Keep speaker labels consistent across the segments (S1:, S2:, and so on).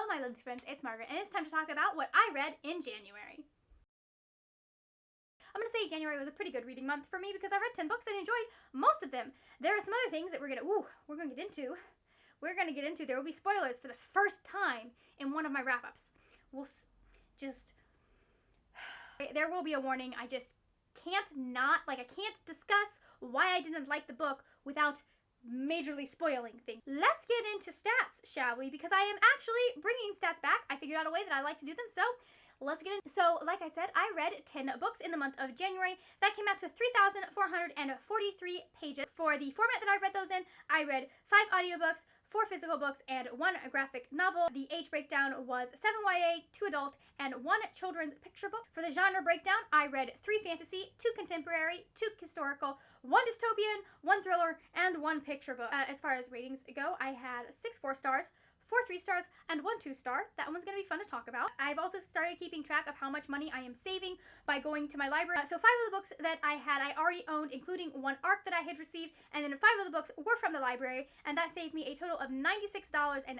S1: Hello, my lovely friends, it's Margaret, and it's time to talk about what I read in January. I'm going to say January was a pretty good reading month for me because I read 10 books and enjoyed most of them. There are some other things that we're going to get into. There will be spoilers for the first time in one of my wrap-ups. There will be a warning. I just can't I can't discuss why I didn't like the book without majorly spoiling things. Let's get into stats, shall we? Because I am actually bringing stats back. I figured out a way that I like to do them, so let's get in. So, like I said, I read 10 books in the month of January. That came out to 3,443 pages. For the format that I read those in, I read 5 audiobooks, 4 physical books, and 1 graphic novel. The age breakdown was 7 YA, 2 adult, and 1 children's picture book. For the genre breakdown, I read 3 fantasy, 2 contemporary, 2 historical, 1 dystopian, 1 thriller, and 1 picture book. As far as ratings go, I had 6 4 stars, 4 3 stars, and 1 2 star. That one's going to be fun to talk about. I've also started keeping track of how much money I am saving by going to my library. So 5 of the books that I had, I already owned, including 1 ARC that I had received, and then 5 of the books were from the library, and that saved me a total of $96.97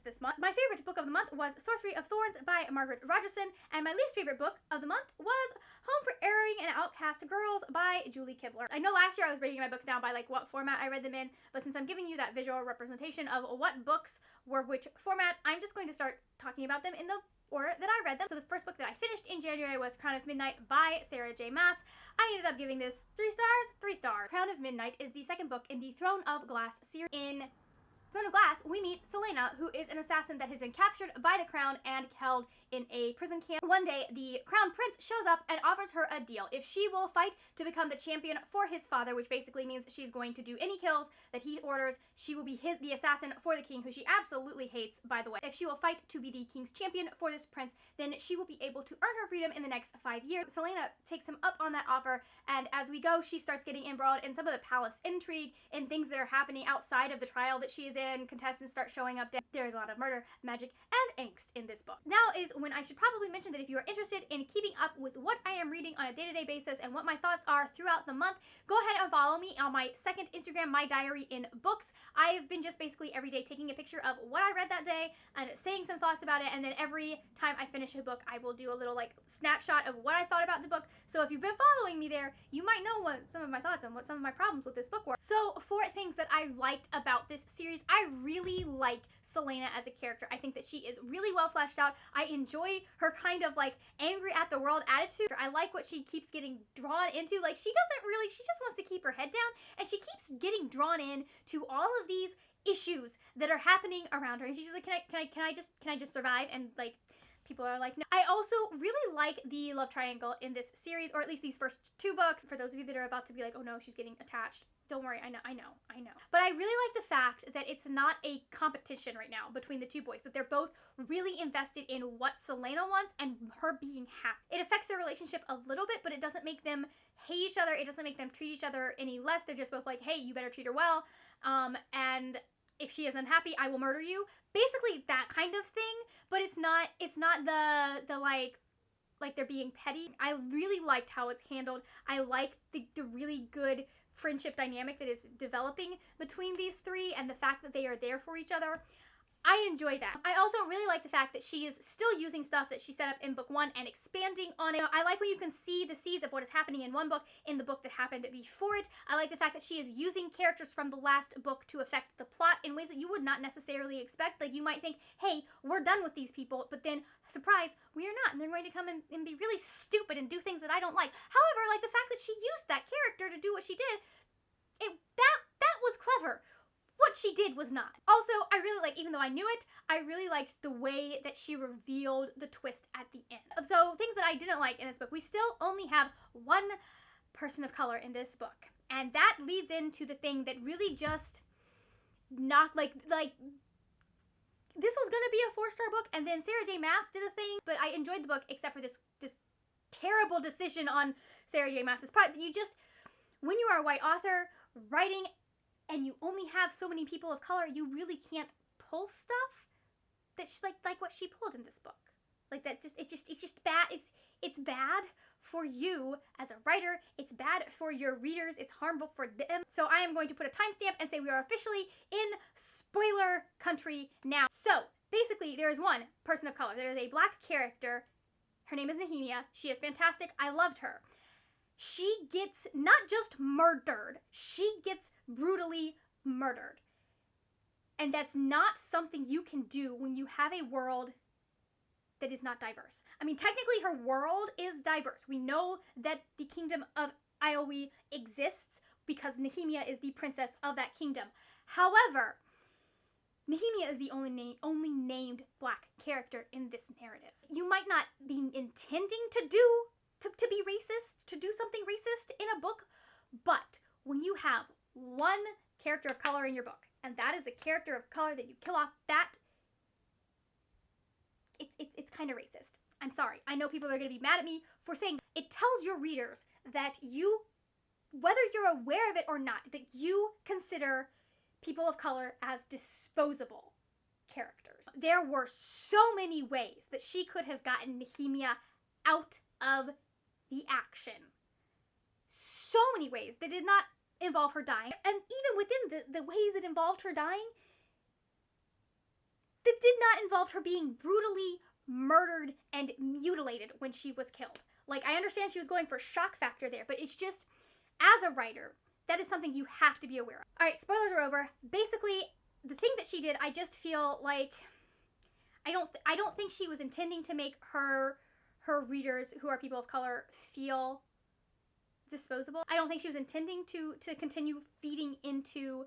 S1: this month. My favorite book of the month was Sorcery of Thorns by Margaret Rogerson, and my least favorite book of the month was Home for Erring and Outcast Girls by Julie Kibler. I know last year I was breaking my books down by what format I read them in, but since I'm giving you that visual representation of what books were which format, I'm just going to start talking about them in the order that I read them. So the first book that I finished in January was Crown of Midnight by Sarah J. Maas. I ended up giving this 3 stars, 3 stars. Crown of Midnight is the second book in the Throne of Glass series. In Throne of Glass, we meet Selena, who is an assassin that has been captured by the Crown and held in a prison camp. One day, the Crown Prince shows up and offers her a deal. If she will fight to become the champion for his father, which basically means she's going to do any kills that he orders, she will be the assassin for the king, who she absolutely hates, by the way. If she will fight to be the king's champion for this prince, then she will be able to earn her freedom in the next 5 years. Selena takes him up on that offer, and as we go, she starts getting embroiled in some of the palace intrigue and things that are happening outside of the trial that she is in. Contestants start showing up. There is a lot of murder, magic, and angst in this book. Now is when I should probably mention that if you are interested in keeping up with what I am reading on a day-to-day basis and what my thoughts are throughout the month, go ahead and follow me on my second Instagram, My Diary in Books. I've been just basically every day taking a picture of what I read that day and saying some thoughts about it, and then every time I finish a book, I will do a little snapshot of what I thought about the book. So if you've been following me there, you might know what some of my thoughts and what some of my problems with this book were. So for things that I liked about this series, I really like Selena as a character. I think that she is really well fleshed out. I enjoy her kind of angry at the world attitude. I like what she keeps getting drawn into. She just wants to keep her head down, and she keeps getting drawn in to all of these issues that are happening around her. And she's just like, can I just survive? And people are like, no. I also really like the love triangle in this series, or at least these first 2 books. For those of you that are about to be like, oh no, she's getting attached, don't worry, I know. But I really like the fact that it's not a competition right now between the 2 boys, that they're both really invested in what Selena wants and her being happy. It affects their relationship a little bit, but it doesn't make them hate each other. It doesn't make them treat each other any less. They're just both like, hey, you better treat her well. And if she is unhappy, I will murder you. Basically that kind of thing, but it's not the they're being petty. I really liked how it's handled. I like the really good friendship dynamic that is developing between these 3 and the fact that they are there for each other. I enjoy that. I also really like the fact that she is still using stuff that she set up in book 1 and expanding on it. I like when you can see the seeds of what is happening in one book in the book that happened before it. I like the fact that she is using characters from the last book to affect the plot in ways that you would not necessarily expect. You might think, hey, we're done with these people, but then, surprise, we are not, and they're going to come and be really stupid and do things that I don't like. However, the fact that she used that character to do what she did, that was clever. What she did was not. Also, I really even though I knew it, I really liked the way that she revealed the twist at the end. So things that I didn't like in this book, we still only have 1 person of color in this book. And that leads into the thing that really just knocked, this was gonna be a 4-star book, and then Sarah J. Maas did a thing, but I enjoyed the book except for this terrible decision on Sarah J. Maas's part that when you are a white author writing and you only have so many people of color, you really can't pull stuff that like what she pulled in this book. It's just bad. It's bad for you as a writer. It's bad for your readers. It's harmful for them. So I am going to put a timestamp and say we are officially in spoiler country now. So basically, there is one person of color. There is a black character. Her name is Nehemia. She is fantastic. I loved her. She gets not just murdered, she gets brutally murdered. And that's not something you can do when you have a world that is not diverse. I mean, technically her world is diverse. We know that the kingdom of Iowe exists because Nehemia is the princess of that kingdom. However, Nehemia is the only named black character in this narrative. You might not be intending to be racist, to do something racist in a book, but when you have one character of color in your book, and that is the character of color that you kill off, that it's kind of racist. I'm sorry. I know people are going to be mad at me for saying it tells your readers that you, whether you're aware of it or not, that you consider people of color as disposable characters. There were so many ways that she could have gotten Nehemia out of the action. So many ways that did not involve her dying. And even within the ways that involved her dying, that did not involve her being brutally murdered and mutilated when she was killed. Like, I understand she was going for shock factor there, but it's just, as a writer, that is something you have to be aware of. Alright, spoilers are over. Basically, the thing that she did, I just feel like, I don't think she was intending to make her readers, who are people of color, feel disposable. I don't think she was intending to continue feeding into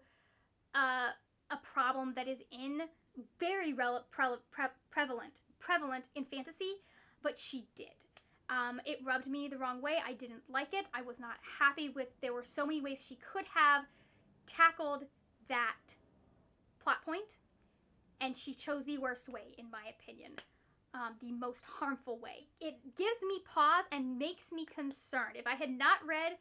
S1: a problem that is very prevalent in fantasy, but she did. It rubbed me the wrong way. I didn't like it. I was not happy with, there were so many ways she could have tackled that plot point, and she chose the worst way, in my opinion. The most harmful way. It gives me pause and makes me concerned. If I had not read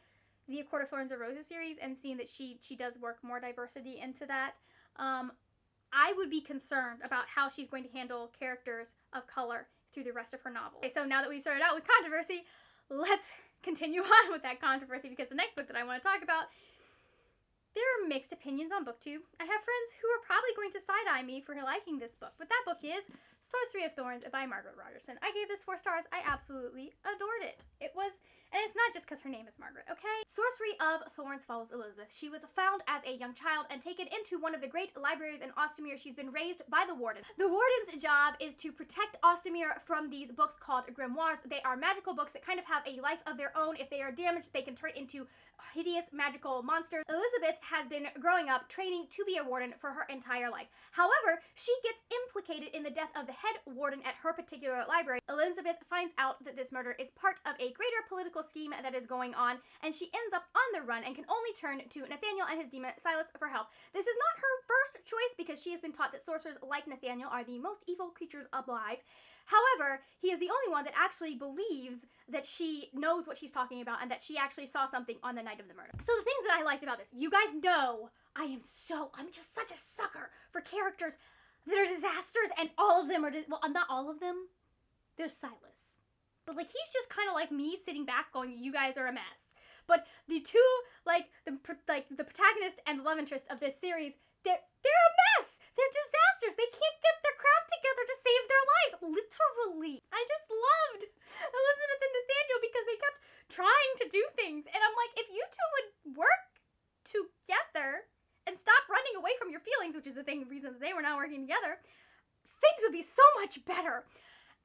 S1: the A Court of Thorns and Roses series and seen that she does work more diversity into that, I would be concerned about how she's going to handle characters of color through the rest of her novel. Okay, so now that we've started out with controversy, let's continue on with that controversy, because the next book that I want to talk about, there are mixed opinions on BookTube. I have friends who are probably going to side-eye me for liking this book, but that book is Sorcery of Thorns by Margaret Rogerson. I gave this 4 stars. I absolutely adored it. It was, and it's not just because her name is Margaret, okay? Sorcery of Thorns follows Elizabeth. She was found as a young child and taken into one of the great libraries in Ostamere. She's been raised by the warden. The warden's job is to protect Ostamere from these books called grimoires. They are magical books that kind of have a life of their own. If they are damaged, they can turn into hideous magical monsters. Elizabeth has been growing up training to be a warden for her entire life. However, she gets implicated in the death of the head warden at her particular library. Elizabeth finds out that this murder is part of a greater political scheme that is going on, and she ends up on the run and can only turn to Nathaniel and his demon Silas for help. This is not her first choice, because she has been taught that sorcerers like Nathaniel are the most evil creatures alive. However, he is the only one that actually believes that she knows what she's talking about and that she actually saw something on the night of the murder. So the things that I liked about this, you guys know I'm just such a sucker for characters that are disasters, and all of them are, well, not all of them. There's Silas. But, like, he's just kind of like me sitting back going, you guys are a mess. But the two, the protagonist and the love interest of this series, they're a mess! They're disasters! They can't get their crap together to save their lives! Literally! I just loved Elizabeth and Nathaniel because they kept trying to do things. And I'm like, if you two would work together and stop running away from your feelings, which is the reason that they were not working together, things would be so much better.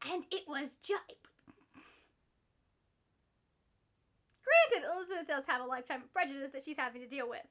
S1: And it was just... Granted, Elizabeth does have a lifetime of prejudice that she's having to deal with.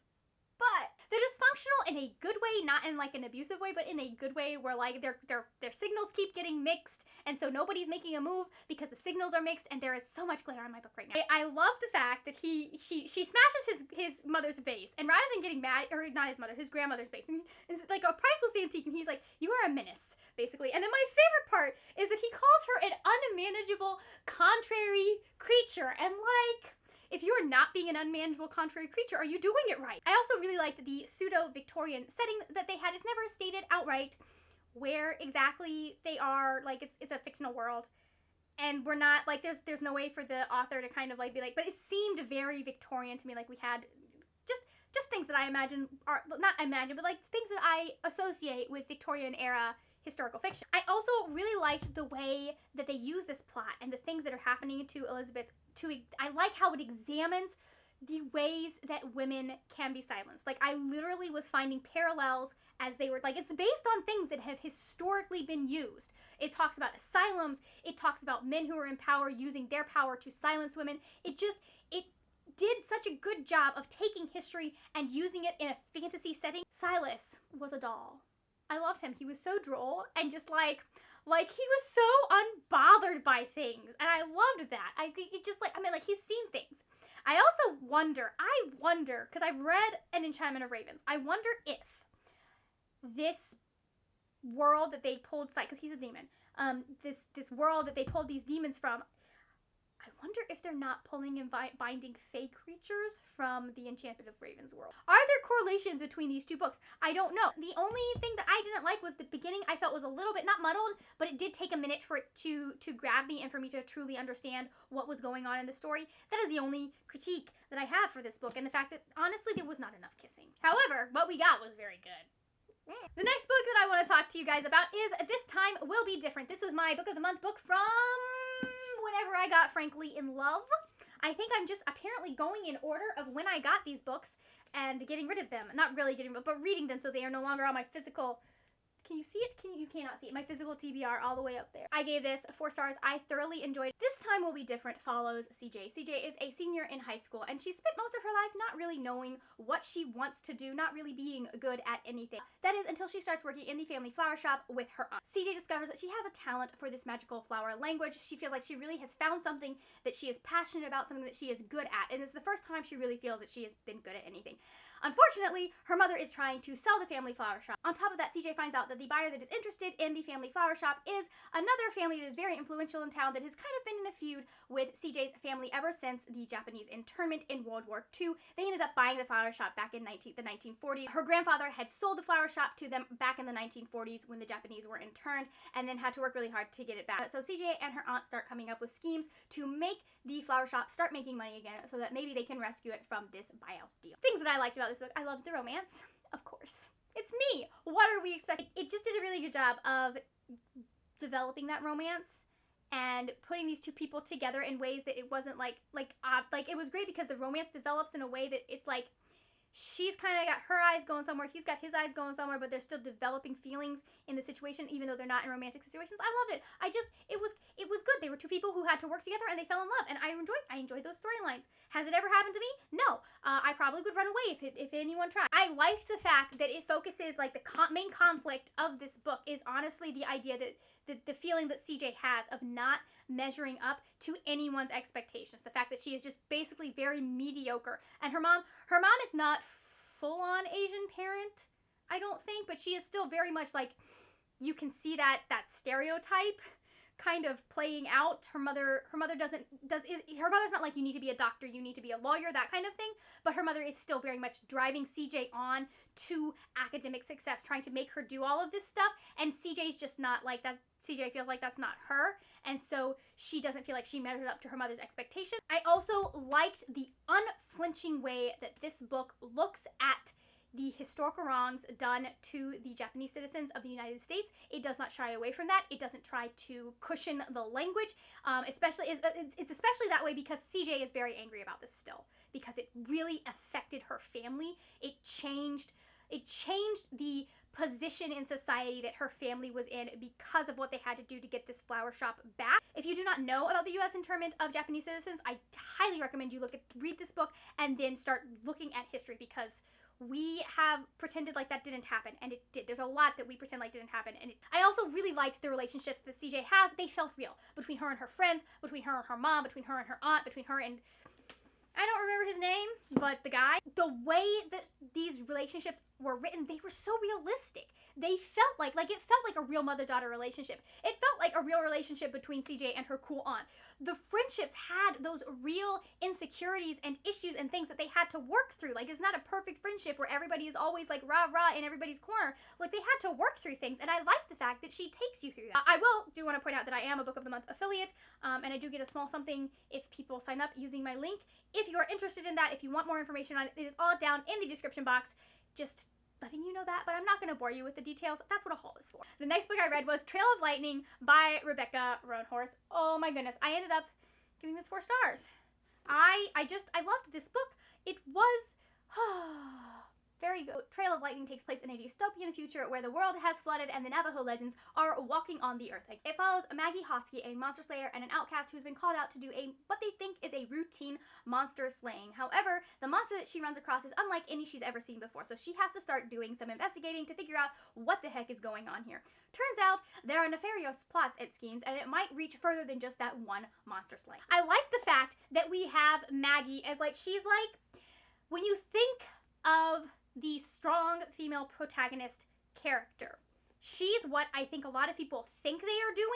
S1: But they're dysfunctional in a good way, not in like an abusive way, but in a good way where like their signals keep getting mixed, and so nobody's making a move because the signals are mixed, and there is so much glitter on my book right now. I love the fact that she smashes his mother's vase, and rather than getting mad, or not his mother, his grandmother's vase, and it's like a priceless antique, and he's like, you are a menace, basically. And then my favorite part is that he calls her an unmanageable, contrary creature, and like, if you are not being an unmanageable contrary creature, are you doing it right? I also really liked the pseudo-Victorian setting that they had. It's never stated outright where exactly they are. Like, it's a fictional world. And we're not, like, there's no way for the author to kind of, like, be like, but it seemed very Victorian to me. Like, we had just things that I imagine are, not imagine, but, like, things that I associate with Victorian era historical fiction. I also really liked the way that they use this plot and the things that are happening to Elizabeth. I like how it examines the ways that women can be silenced. Like, I literally was finding parallels as they were, like, it's based on things that have historically been used. It talks about asylums, it talks about men who are in power using their power to silence women. It did such a good job of taking history and using it in a fantasy setting. Silas was a doll. I loved him. He was so droll and just like he was so unbothered by things. And I loved that. I think he just he's seen things. I also wonder, because I've read An Enchantment of Ravens, I wonder if this world that they pulled, because he's a demon, this world that they pulled these demons from, I wonder if they're not pulling and binding fey creatures from the Enchantment of Ravens world. Are there correlations between these two books? I don't know. The only thing that I didn't like was the beginning. I felt was a little bit, not muddled, but it did take a minute for it to grab me and for me to truly understand what was going on in the story. That is the only critique that I have for this book, and the fact that, honestly, there was not enough kissing. However, what we got was very good. The next book that I want to talk to you guys about is This Time Will Be Different. This was my Book of the Month book from whenever I got Frankly in Love. I think I'm just apparently going in order of when I got these books and getting rid of them. Not really getting rid of them, but reading them so they are no longer on my physical... Can you see it? You cannot see it. My physical TBR all the way up there. I gave this 4 stars. I thoroughly enjoyed it. This Time Will Be Different follows CJ. CJ is a senior in high school, and she spent most of her life not really knowing what she wants to do, not really being good at anything. That is until she starts working in the family flower shop with her aunt. CJ discovers that she has a talent for this magical flower language. She feels like she really has found something that she is passionate about, something that she is good at, and it's the first time she really feels that she has been good at anything. Unfortunately, her mother is trying to sell the family flower shop. On top of that, CJ finds out that the buyer that is interested in the family flower shop is another family that is very influential in town that has kind of been in a feud with CJ's family ever since the Japanese internment in World War II. They ended up buying the flower shop back in the 1940s. Her grandfather had sold the flower shop to them back in the 1940s when the Japanese were interned, and then had to work really hard to get it back. So CJ and her aunt start coming up with schemes to make the flower shop start making money again so that maybe they can rescue it from this buyout deal. Things that I liked about this book: I loved the romance, of course. It's me. What are we expecting? It just did a really good job of developing that romance and putting these two people together in ways that it wasn't like it was great because the romance develops in a way that it's like she's kind of got her eyes going somewhere, he's got his eyes going somewhere, but they're still developing feelings in the situation, even though they're not in romantic situations. I loved it. It was good. They were two people who had to work together and they fell in love, and I enjoyed those storylines. Has it ever happened to me? No. I probably would run away if anyone tried. I liked the fact that it focuses, like, the main conflict of this book is honestly the idea that the feeling that CJ has of not measuring up to anyone's expectations. The fact that she is just basically very mediocre. And her mom is not full-on Asian parent, I don't think, but she is still very much like, you can see that stereotype kind of playing out. Her mother's not like, you need to be a doctor, you need to be a lawyer, that kind of thing, but her mother is still very much driving CJ on to academic success, trying to make her do all of this stuff, and CJ's just not like that. CJ feels like that's not her, and so she doesn't feel like she measured up to her mother's expectations. I also liked the unflinching way that this book looks at the historical wrongs done to the Japanese citizens of the United States. It does not shy away from that. It doesn't try to cushion the language. It's especially that way because CJ is very angry about this still, because it really affected her family. It changed the position in society that her family was in because of what they had to do to get this flower shop back. If you do not know about the U.S. internment of Japanese citizens, I highly recommend you read this book and then start looking at history, because we have pretended like that didn't happen, and it did. There's a lot that we pretend like didn't happen, and I also really liked the relationships that CJ has. They felt real. Between her and her friends, between her and her mom, between her and her aunt, between her and... I don't remember his name, but the guy. The way that these relationships were written, they were so realistic. They felt like it felt like a real mother-daughter relationship. It felt like a real relationship between CJ and her cool aunt. The friendships had those real insecurities and issues and things that they had to work through. Like, it's not a perfect friendship where everybody is always like rah-rah in everybody's corner. Like, they had to work through things, and I like the fact that she takes you through that. I do want to point out that I am a Book of the Month affiliate, and I do get a small something if people sign up using my link. If you are interested in that, if you want more information on it, it is all down in the description box. Just letting you know that, but I'm not going to bore you with the details. That's what a haul is for. The next book I read was Trail of Lightning by Rebecca Roanhorse. Oh my goodness. I ended up giving this 4 stars. I loved this book. It was very good. Trail of Lightning takes place in a dystopian future where the world has flooded and the Navajo legends are walking on the earth. It follows Maggie Hosky, a monster slayer and an outcast who's been called out to do what they think is a routine monster slaying. However, the monster that she runs across is unlike any she's ever seen before, so she has to start doing some investigating to figure out what the heck is going on here. Turns out there are nefarious plots and schemes, and it might reach further than just that one monster slay. I like the fact that we have Maggie as she's when you think of the strong female protagonist character, she's what I think a lot of people think they are doing,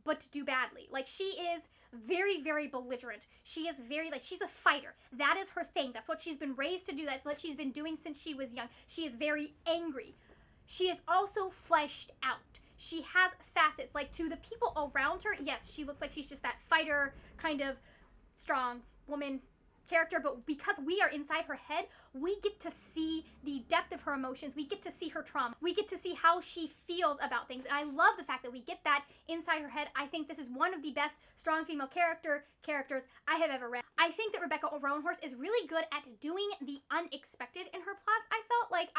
S1: but do badly. She is very, very belligerent. She is very, she's a fighter. That is her thing. That's what she's been raised to do. That's what she's been doing since she was young. She is very angry. She is also fleshed out. She has facets. To the people around her, yes, she looks like she's just that fighter, kind of strong woman character, but because we are inside her head, we get to see the depth of her emotions. We get to see her trauma. We get to see how she feels about things. And I love the fact that we get that inside her head. I think this is one of the best strong female characters I have ever read. I think that Rebecca Roanhorse is really good at doing the unexpected in her plots. I felt like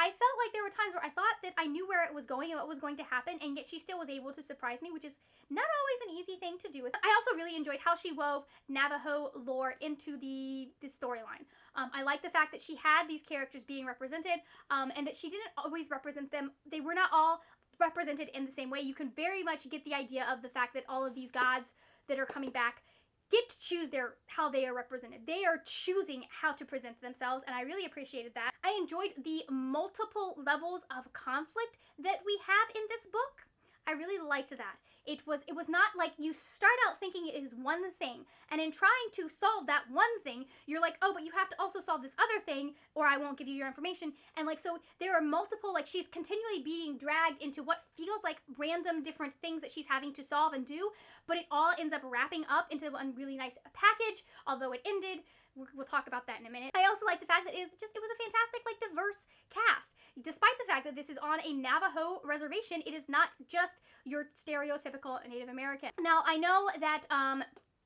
S1: there were times where I thought that I knew where it was going and what was going to happen, and yet she still was able to surprise me, which is not always an easy thing to do. I also really enjoyed how she wove Navajo lore into the storyline. I like the fact that she had these characters being represented, and that she didn't always represent them. They were not all represented in the same way. You can very much get the idea of the fact that all of these gods that are coming back get to choose how they are represented. They are choosing how to present themselves, and I really appreciated that. I enjoyed the multiple levels of conflict that we have in this book. I really liked that. It was not you start out thinking it is one thing, and in trying to solve that one thing, you're like, oh, but you have to also solve this other thing, or I won't give you your information. And so there are multiple, she's continually being dragged into what feels like random different things that she's having to solve and do, but it all ends up wrapping up into one really nice package, although it ended. We'll talk about that in a minute. I also like the fact that it was a fantastic, diverse cast. Despite the fact that this is on a Navajo reservation, it is not just your stereotypical Native American. Now, I know that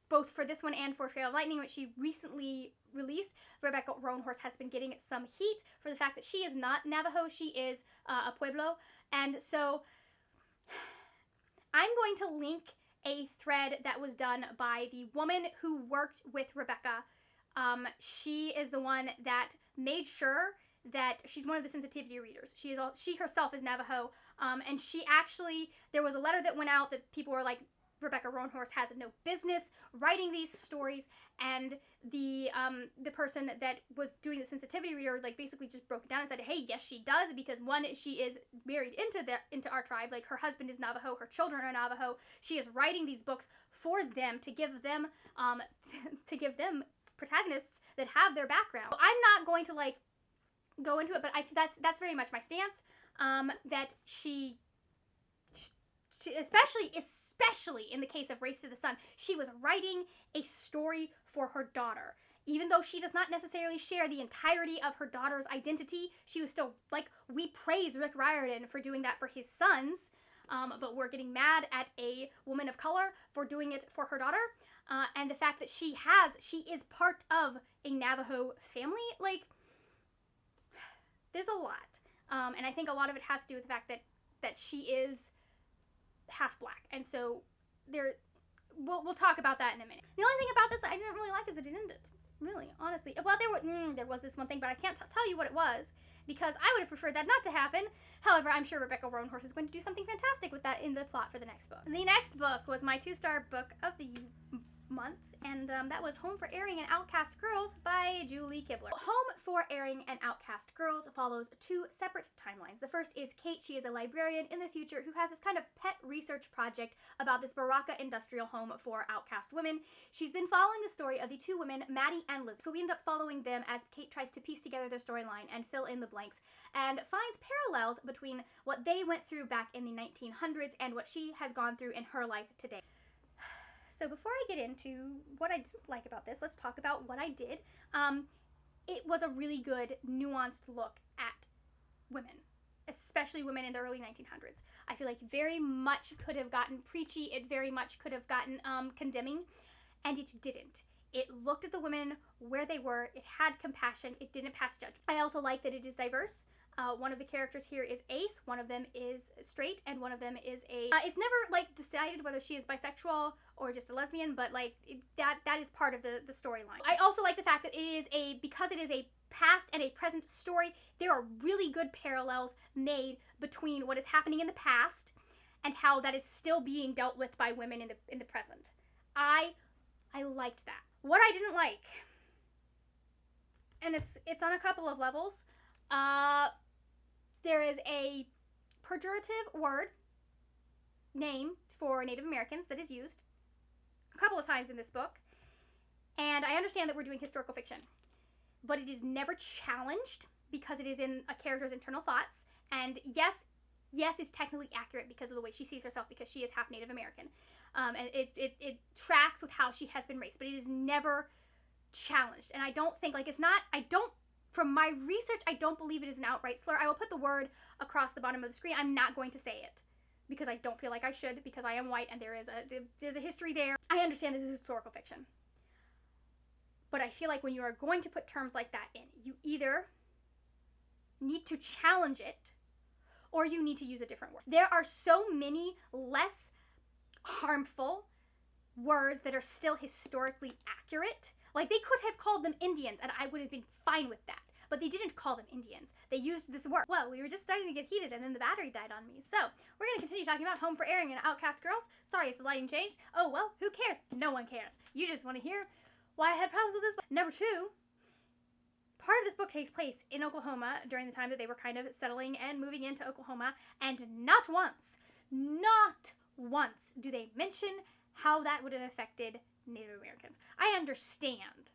S1: both for this one and for Trail of Lightning, which she recently released, Rebecca Roanhorse has been getting some heat for the fact that she is not Navajo. She is a Pueblo. And so I'm going to link a thread that was done by the woman who worked with Rebecca. She is the one that made sure that she's one of the sensitivity readers. She herself is Navajo, and there was a letter that went out that people were like, Rebecca Roanhorse has no business writing these stories, and the person that was doing the sensitivity reader basically just broke it down and said, hey, yes, she does, because one, she is married into our tribe. Her husband is Navajo, her children are Navajo. She is writing these books for them to give them protagonists that have their background. I'm not going to go into it, but that's very much my stance. That she especially in the case of Race to the Sun, she was writing a story for her daughter. Even though she does not necessarily share the entirety of her daughter's identity, she was still we praise Rick Riordan for doing that for his sons, but we're getting mad at a woman of color for doing it for her daughter. And the fact that she is part of a Navajo family, there's a lot. And I think a lot of it has to do with the fact that she is half black. And so we'll talk about that in a minute. The only thing about this that I didn't really like is that it ended. Really, honestly. Well, there was this one thing, but I can't tell you what it was, because I would have preferred that not to happen. However, I'm sure Rebecca Roanhorse is going to do something fantastic with that in the plot for the next book. The next book was my 2-star book of the month, and that was Home for Erring and Outcast Girls by Julie Kibler. Home for Erring and Outcast Girls follows 2 separate timelines. The first is Kate. She is a librarian in the future who has this kind of pet research project about this Baraka industrial home for outcast women. She's been following the story of the 2 women, Maddie and Liz. So we end up following them as Kate tries to piece together their storyline and fill in the blanks, and finds parallels between what they went through back in the 1900s and what she has gone through in her life today. So before I get into what I didn't like about this, let's talk about what I did. It was a really good, nuanced look at women, especially women in the early 1900s. I feel like very much could have gotten preachy. It very much could have gotten condemning, and it didn't. It looked at the women where they were. It had compassion. It didn't pass judgment. I also like that it is diverse. One of the characters here is ace. One of them is straight, and one of them is a. It's never like decided whether she is bisexual or just a lesbian, but like that is part of the storyline. I also like the fact that it is because it is a past and a present story. There are really good parallels made between what is happening in the past and how that is still being dealt with by women in the present. I liked that. What I didn't like, and it's on a couple of levels. There is a pejorative word name for Native Americans that is used a couple of times in this book, and I understand that we're doing historical fiction, but it is never challenged because it is in a character's internal thoughts, and yes, it's technically accurate because of the way she sees herself because she is half Native American, and it tracks with how she has been raised, but it is never challenged, and I don't think, like, from my research, I don't believe it is an outright slur. I will put the word across the bottom of the screen. I'm not going to say it because I don't feel like I should, because I am white and there's a history there. I understand this is historical fiction. But I feel like when you are going to put terms like that in, you either need to challenge it or you need to use a different word. There are so many less harmful words that are still historically accurate. Like, they could have called them Indians, and I would have been fine with that. But they didn't call them Indians. They used this word. Well, we were just starting to get heated, and then the battery died on me. So, we're going to continue talking about Home for Erring and Outcast Girls. Sorry if the lighting changed. Oh, well, who cares? No one cares. You just want to hear why I had problems with this book. Number 2, part of this book takes place in Oklahoma during the time that they were kind of settling and moving into Oklahoma, and not once do they mention how that would have affected Native Americans. I understand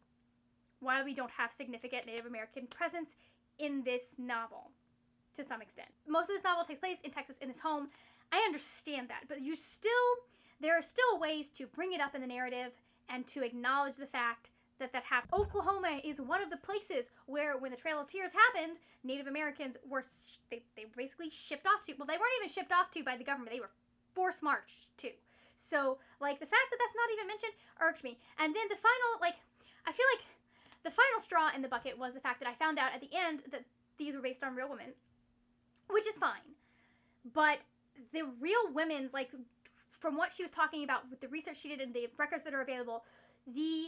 S1: why we don't have significant Native American presence in this novel to some extent. Most of this novel takes place in Texas in this home. I understand that, but there are still ways to bring it up in the narrative and to acknowledge the fact that happened. Oklahoma is one of the places where, when the Trail of Tears happened, Native Americans were they basically shipped off to. Well, they weren't even shipped off to by the government. They were force marched to. So, like, the fact that that's not even mentioned irked me. And then the final, like, I feel like the final straw in the bucket was the fact that I found out at the end that these were based on real women, which is fine. But the real women's, like, from what she was talking about with the research she did and the records that are available, the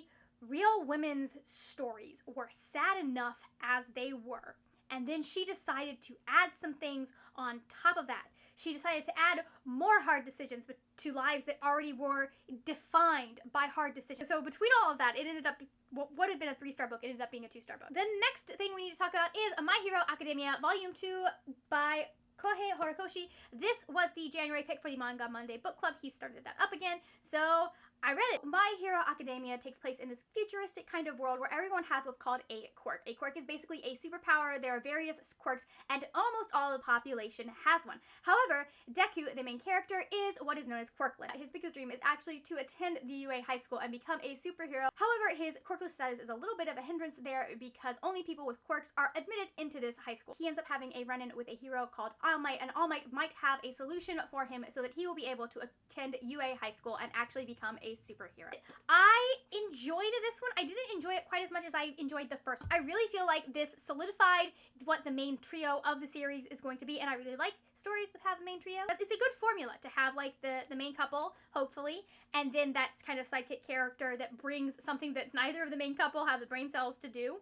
S1: real women's stories were sad enough as they were. And then she decided to add some things on top of that. She decided to add more hard decisions to lives that already were defined by hard decisions. So between all of that, it ended up, what would have been a 3-star book, it ended up being a 2-star book. The next thing we need to talk about is My Hero Academia Volume 2 by Kohei Horikoshi. This was the January pick for the Manga Monday Book Club. He started that up again, so I read it. My Hero Academia takes place in this futuristic kind of world where everyone has what's called a quirk. A quirk is basically a superpower. There are various quirks, and almost all of the population has one. However, Deku, the main character, is what is known as quirkless. His biggest dream is actually to attend the UA high school and become a superhero. However, his quirkless status is a little bit of a hindrance there because only people with quirks are admitted into this high school. He ends up having a run-in with a hero called All Might, and All Might might have a solution for him so that he will be able to attend UA high school and actually become a superhero. I enjoyed this one. I didn't enjoy it quite as much as I enjoyed the first one. I really feel like this solidified what the main trio of the series is going to be, and I really like stories that have a main trio. It's a good formula to have, like, the main couple, hopefully, and then that's kind of sidekick character that brings something that neither of the main couple have the brain cells to do.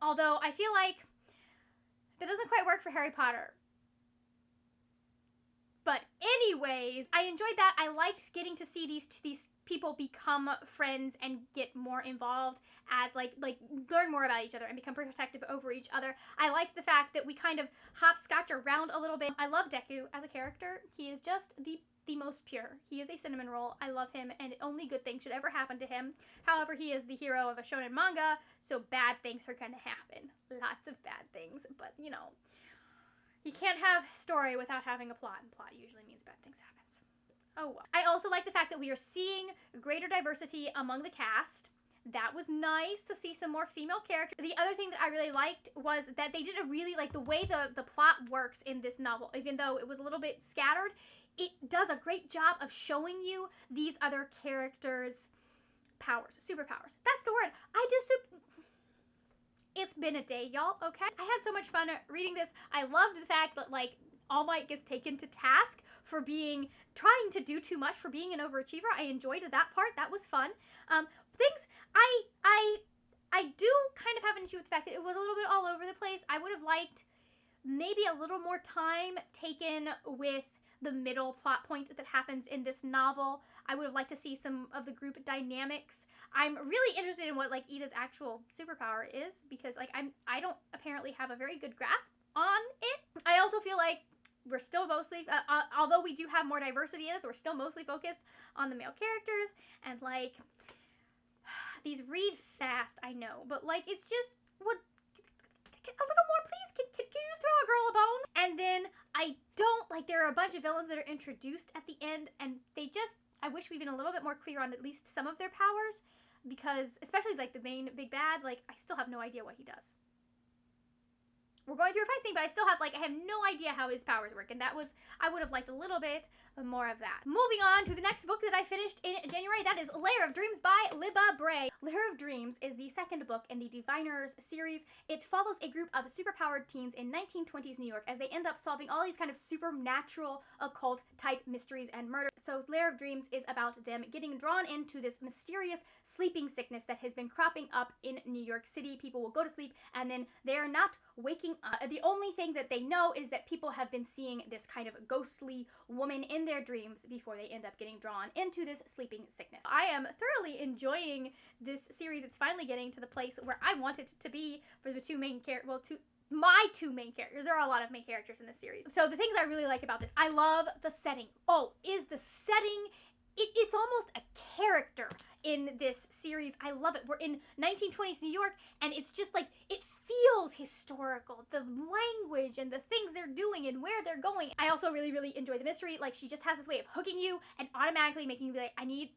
S1: Although I feel like that doesn't quite work for Harry Potter. But anyways, I enjoyed that. I liked getting to see these people become friends and get more involved as like learn more about each other and become protective over each other. I liked the fact that we kind of hopscotch around a little bit. I love Deku as a character. He is just the most pure. He is a cinnamon roll. I love him, and only good things should ever happen to him. However, he is the hero of a shonen manga, so bad things are gonna happen. Lots of bad things, but you know, you can't have story without having a plot, and plot usually means bad things happen. Oh well. I also like the fact that we are seeing greater diversity among the cast. that was nice to see some more female characters. The other thing that I really liked was that they did a really, like, the way the plot works in this novel, even though it was a little bit scattered, it does a great job of showing you these other characters' powers, superpowers. That's the word. It's been a day, y'all, okay? I had so much fun reading this. I loved the fact that, like, All Might gets taken to task for trying to do too much, for being an overachiever. I enjoyed that part. That was fun. I do kind of have an issue with the fact that it was a little bit all over the place. I would have liked maybe a little more time taken with the middle plot point that happens in this novel. I would have liked to see some of the group dynamics. I'm really interested in what, like, Ida's actual superpower is, because, like, I don't apparently have a very good grasp on it. I also feel like we're still mostly, although we do have more diversity in this, we're still mostly focused on the male characters, and, like, these read fast, I know, but, like, it's just, what, a little more, please, can you throw a girl a bone? And then, I don't, like, there are a bunch of villains that are introduced at the end, and they just, I wish we'd been a little bit more clear on at least some of their powers, because, especially, like, the main big bad, like, I still have no idea what he does. We're going through a fight scene, but I still have, like, I have no idea how his powers work, and that was, I would have liked a little bit more of that. Moving on to the next book that I finished in January, that is Lair of Dreams by Libba Bray. Lair of Dreams is the second book in the Diviners series. It follows a group of superpowered teens in 1920s New York as they end up solving all these kind of supernatural, occult type mysteries and murder. So Lair of Dreams is about them getting drawn into this mysterious sleeping sickness that has been cropping up in New York City. People will go to sleep and then they're not waking up. The only thing that they know is that people have been seeing this kind of ghostly woman in their dreams before they end up getting drawn into this sleeping sickness. I am thoroughly enjoying this series. It's finally getting to the place where I want it to be for the two main characters, well, my two main characters. There are a lot of main characters in this series. So the things I really like about this, I love the setting. Oh, is the setting, it's almost a character in this series. I love it. We're in 1920s New York, and it's just like, it feels historical. The language and the things they're doing and where they're going. I also really, really enjoy the mystery. Like, she just has this way of hooking you and automatically making you be like, I need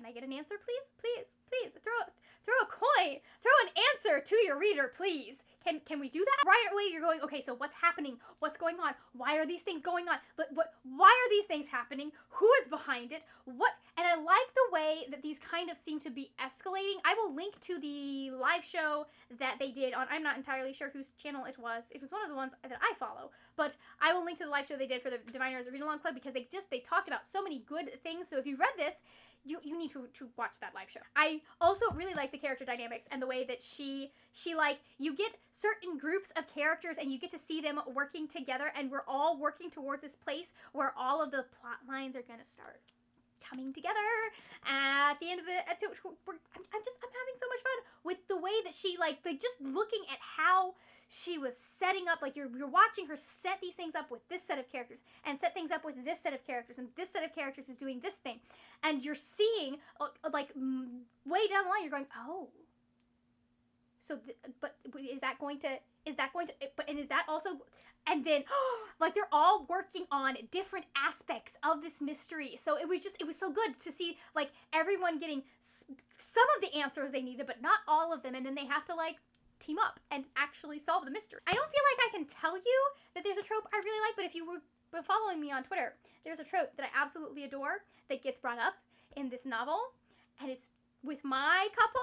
S1: can I get an answer, please? Please, throw a coin, throw an answer to your reader, please. Can we do that? Right away you're going, okay, so what's happening? What's going on? Why are these things going on? But why are these things happening? Who is behind it? What? And I like the way that these kind of seem to be escalating. I will link to the live show that they did on, I'm not entirely sure whose channel it was. It was one of the ones that I follow, but I will link to the live show they did for the Diviners Read Along Club, because they talked about so many good things. So if you read this, you need to watch that live show. I also really like the character dynamics and the way that she like, you get certain groups of characters and you get to see them working together, and we're all working towards this place where all of the plot lines are gonna start coming together at the end of it. I'm having so much fun with the way that she, like just looking at how she was setting up, like you're watching her set these things up with this set of characters and set things up with this set of characters, and this set of characters is doing this thing, and you're seeing like way down the line you're going, oh, so but is that going to but, and is that also, and then like they're all working on different aspects of this mystery. So it was so good to see like everyone getting some of the answers they needed, but not all of them, and then they have to like team up and actually solve the mystery. I don't feel like I can tell you that there's a trope I really like, but if you were following me on Twitter, there's a trope that I absolutely adore that gets brought up in this novel, and it's with my couple,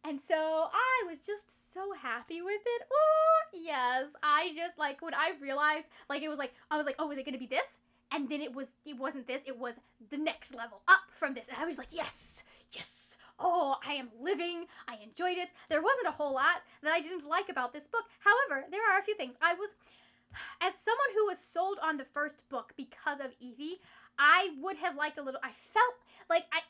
S1: and so I was just so happy with it. Oh, yes. I just, like, when I realized, like, I was like, oh, is it gonna be this? And then it wasn't this, it was the next level up from this, and I was like, yes, oh, I am living, I enjoyed it. There wasn't a whole lot that I didn't like about this book. However, there are a few things. As someone who was sold on the first book because of Evie, I would have liked a little, I felt like I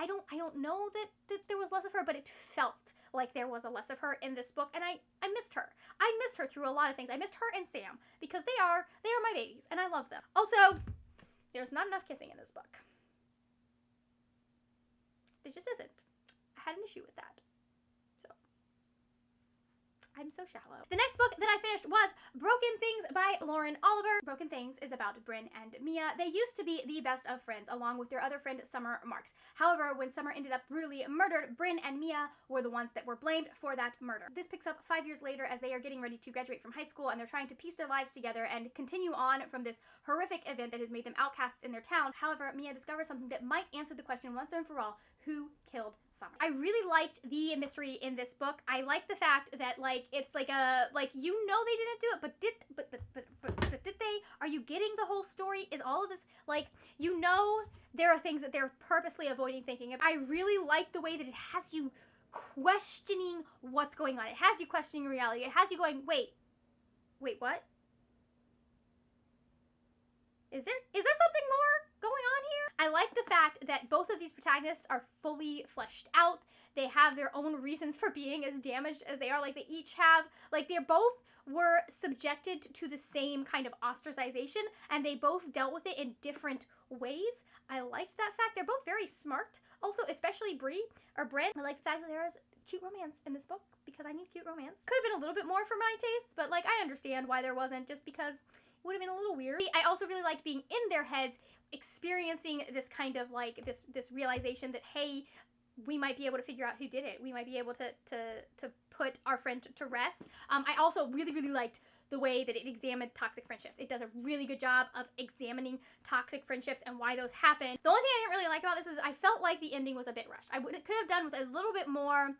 S1: don't know that there was less of her, but it felt like there was a less of her in this book, and I missed her. I missed her through a lot of things. I missed her and Sam, because they are my babies, and I love them. Also, there's not enough kissing in this book. There just isn't. I had an issue with that. So, I'm so shallow. The next book that I finished was Broken Things by Lauren Oliver. Broken Things is about Bryn and Mia. They used to be the best of friends, along with their other friend, Summer Marks. However, when Summer ended up brutally murdered, Bryn and Mia were the ones that were blamed for that murder. This picks up 5 years later as they are getting ready to graduate from high school, and they're trying to piece their lives together and continue on from this horrific event that has made them outcasts in their town. However, Mia discovers something that might answer the question once and for all: who killed Summer? I really liked the mystery in this book. I like the fact that, like, it's like a, like, you know they didn't do it, but did they? Are you getting the whole story? Is all of this, like, you know there are things that they're purposely avoiding thinking of. I really like the way that it has you questioning what's going on. It has you questioning reality. It has you going, wait, what? Is there something more going on here? I like the fact that both of these protagonists are fully fleshed out. They have their own reasons for being as damaged as they are. Like, they each have, like, they both were subjected to the same kind of ostracization, and they both dealt with it in different ways. I liked that fact. They're both very smart. Also, especially Bryn. I like the fact that there is cute romance in this book, because I need cute romance. Could have been a little bit more for my tastes, but, like, I understand why there wasn't, just because it would have been a little weird. I also really liked being in their heads, experiencing this kind of, like, this realization that, hey, we might be able to figure out who did it. We might be able to put our friend to rest. I also really liked the way that it examined toxic friendships. It does a really good job of examining toxic friendships and why those happen. The only thing I didn't really like about this is I felt like the ending was a bit rushed. Could have done with a little bit more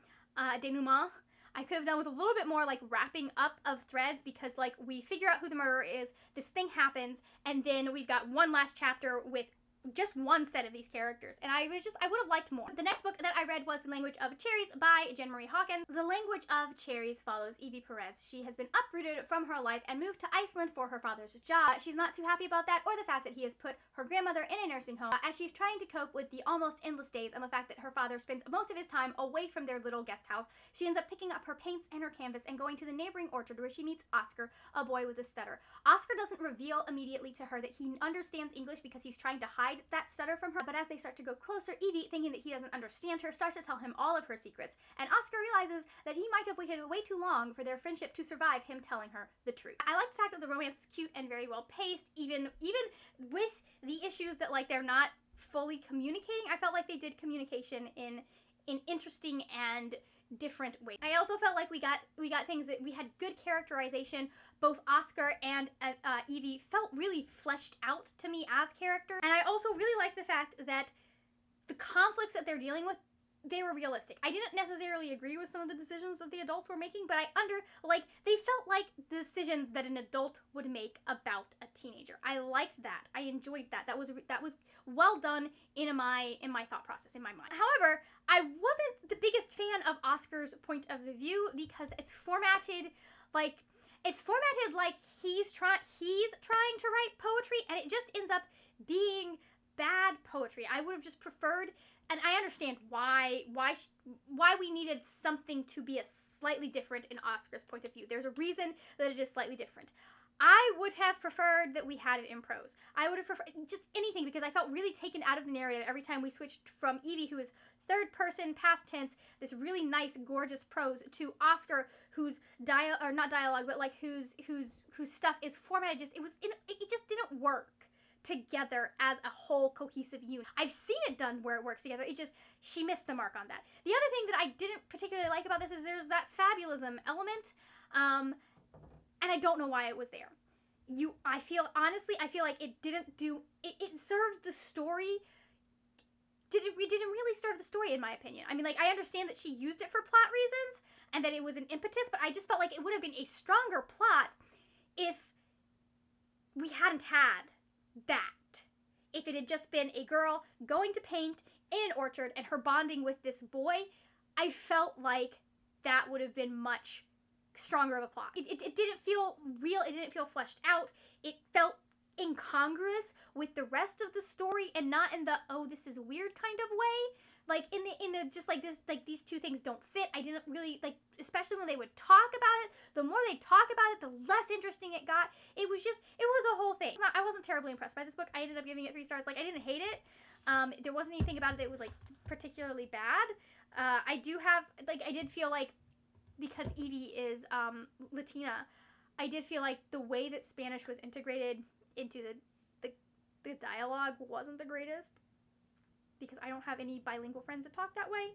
S1: denouement. I could have done with a little bit more, like, wrapping up of threads, because, like, we figure out who the murderer is, this thing happens, and then we've got one last chapter with just one set of these characters, and I would have liked more. The next book that I read was The Language of Cherries by Jen Marie Hawkins. The Language of Cherries follows Evie Perez. She has been uprooted from her life and moved to Iceland for her father's job. She's not too happy about that, or the fact that he has put her grandmother in a nursing home, as she's trying to cope with the almost endless days and the fact that her father spends most of his time away from their little guest house. She ends up picking up her paints and her canvas and going to the neighboring orchard, where she meets Oscar, a boy with a stutter. Oscar doesn't reveal immediately to her that he understands English because he's trying to hide that stutter from her, but as they start to go closer, Evie, thinking that he doesn't understand her, starts to tell him all of her secrets, and Oscar realizes that he might have waited way too long for their friendship to survive him telling her the truth. I like the fact that the romance is cute and very well paced, even with the issues that, like, they're not fully communicating. I felt like they did communication in interesting and different ways. I also felt like we got things that we had good characterization. Both Oscar and Evie felt really fleshed out to me as characters, and I also really liked the fact that the conflicts that they're dealing with, they were realistic. I didn't necessarily agree with some of the decisions that the adults were making, but they felt like the decisions that an adult would make about a teenager. I liked that. I enjoyed that. That was well done in my thought process, in my mind. However, I wasn't the biggest fan of Oscar's point of view, because it's formatted like he's trying to write poetry, and it just ends up being bad poetry. I would have just preferred, and I understand why we needed something to be a slightly different in Oscar's point of view. There's a reason that it is slightly different. I would have preferred that we had it in prose. I would have preferred just anything, because I felt really taken out of the narrative every time we switched from Evie, who is third person, past tense, this really nice, gorgeous prose, to Oscar, whose whose stuff is formatted. It just didn't work together as a whole cohesive unit. I've seen it done where it works together. She missed the mark on that. The other thing that I didn't particularly like about this is there's that fabulism element, and I don't know why it was there. I feel like it didn't do, it served the story. We didn't really serve the story, in my opinion. I mean, like, I understand that she used it for plot reasons and that it was an impetus, but I just felt like it would have been a stronger plot if we hadn't had that. If it had just been a girl going to paint in an orchard and her bonding with this boy, I felt like that would have been much stronger of a plot. It didn't feel real. It didn't feel fleshed out. It felt incongruous with the rest of the story, and not in the, oh, this is weird kind of way. Like, in the just like this, like, these two things don't fit. I didn't really, like, especially when they would talk about it, the more they talk about it, the less interesting it got. It was a whole thing. I wasn't terribly impressed by this book. I ended up giving it 3 stars. Like, I didn't hate it. There wasn't anything about it that was, like, particularly bad. I did feel like because Evie is Latina, I did feel like the way that Spanish was integrated into the dialogue wasn't the greatest, because I don't have any bilingual friends that talk that way.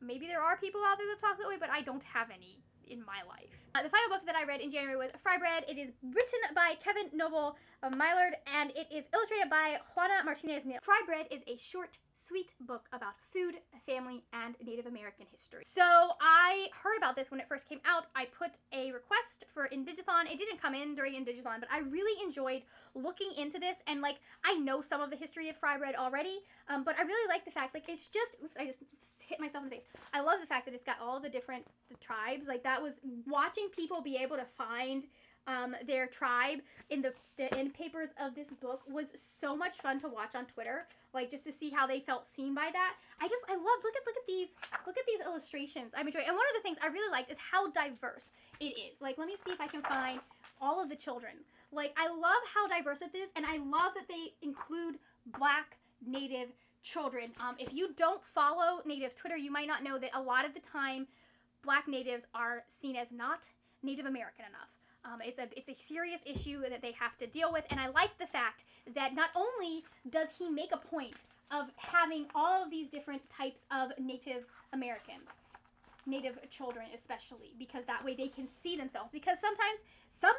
S1: Maybe there are people out there that talk that way, but I don't have any in my life. The final book that I read in January was Fry Bread. It is written by Kevin Noble Millard, and it is illustrated by Juana Martinez Neal. Fry Bread is a short, sweet book about food, family, and Native American history. So I heard about this when it first came out. I put a request for Indigathon. It didn't come in during Indigathon, but I really enjoyed looking into this, and like, I know some of the history of Fry Bread already, but I really like the fact, like, it's just, oops, I just hit myself in the face. I love the fact that it's got all the different tribes. Like, that was, watching people be able to find their tribe in the end papers of this book was so much fun to watch on Twitter, like, just to see how they felt seen by that. I love, look at these illustrations. I'm enjoying, and one of the things I really liked is how diverse it is. Like, let me see if I can find all of the children. Like, I love how diverse it is, and I love that they include Black Native children. If you don't follow Native Twitter, you might not know that a lot of the time Black Natives are seen as not Native American enough. It's a serious issue that they have to deal with, and I like the fact that not only does he make a point of having all of these different types of Native Americans, Native children especially, because that way they can see themselves, because sometimes some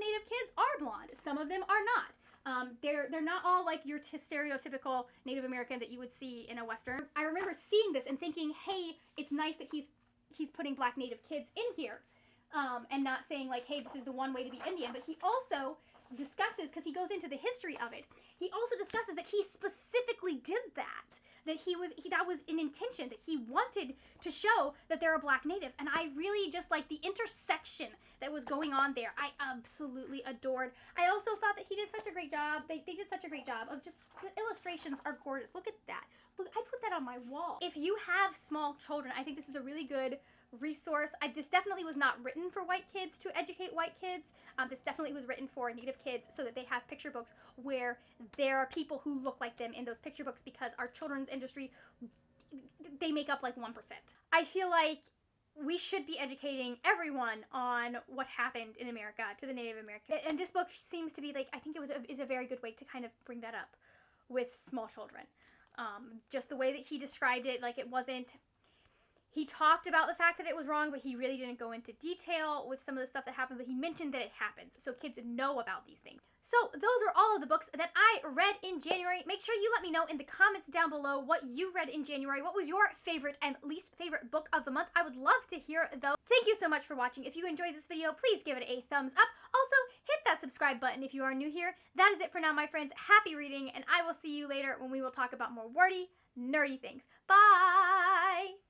S1: Native kids are blonde, some of them are not. They're not all like your stereotypical Native American that you would see in a Western. I remember seeing this and thinking, hey, it's nice that he's putting Black Native kids in here, and not saying like, hey, this is the one way to be Indian. But he also discusses, because he goes into the history of it, he also discusses that he specifically did that. That that was an intention, that he wanted to show that there are Black Natives. And I really just like the intersection that was going on there. I absolutely adored. I also thought that he did such a great job. They did such a great job of just, the illustrations are gorgeous. Look at that. Look, I put that on my wall. If you have small children, I think this is a really good resource. This definitely was not written for white kids to educate white kids. This definitely was written for Native kids so that they have picture books where there are people who look like them in those picture books, because our children's industry, they make up like 1%. I feel like we should be educating everyone on what happened in America to the Native American. And this book seems to be like, I think is a very good way to kind of bring that up with small children. Just the way that he described it, like, it wasn't, he talked about the fact that it was wrong, but he really didn't go into detail with some of the stuff that happened, but he mentioned that it happens, so kids know about these things. So those are all of the books that I read in January. Make sure you let me know in the comments down below what you read in January. What was your favorite and least favorite book of the month? I would love to hear those. Thank you so much for watching. If you enjoyed this video, please give it a thumbs up. Also, hit that subscribe button if you are new here. That is it for now, my friends. Happy reading, and I will see you later when we will talk about more wordy, nerdy things. Bye!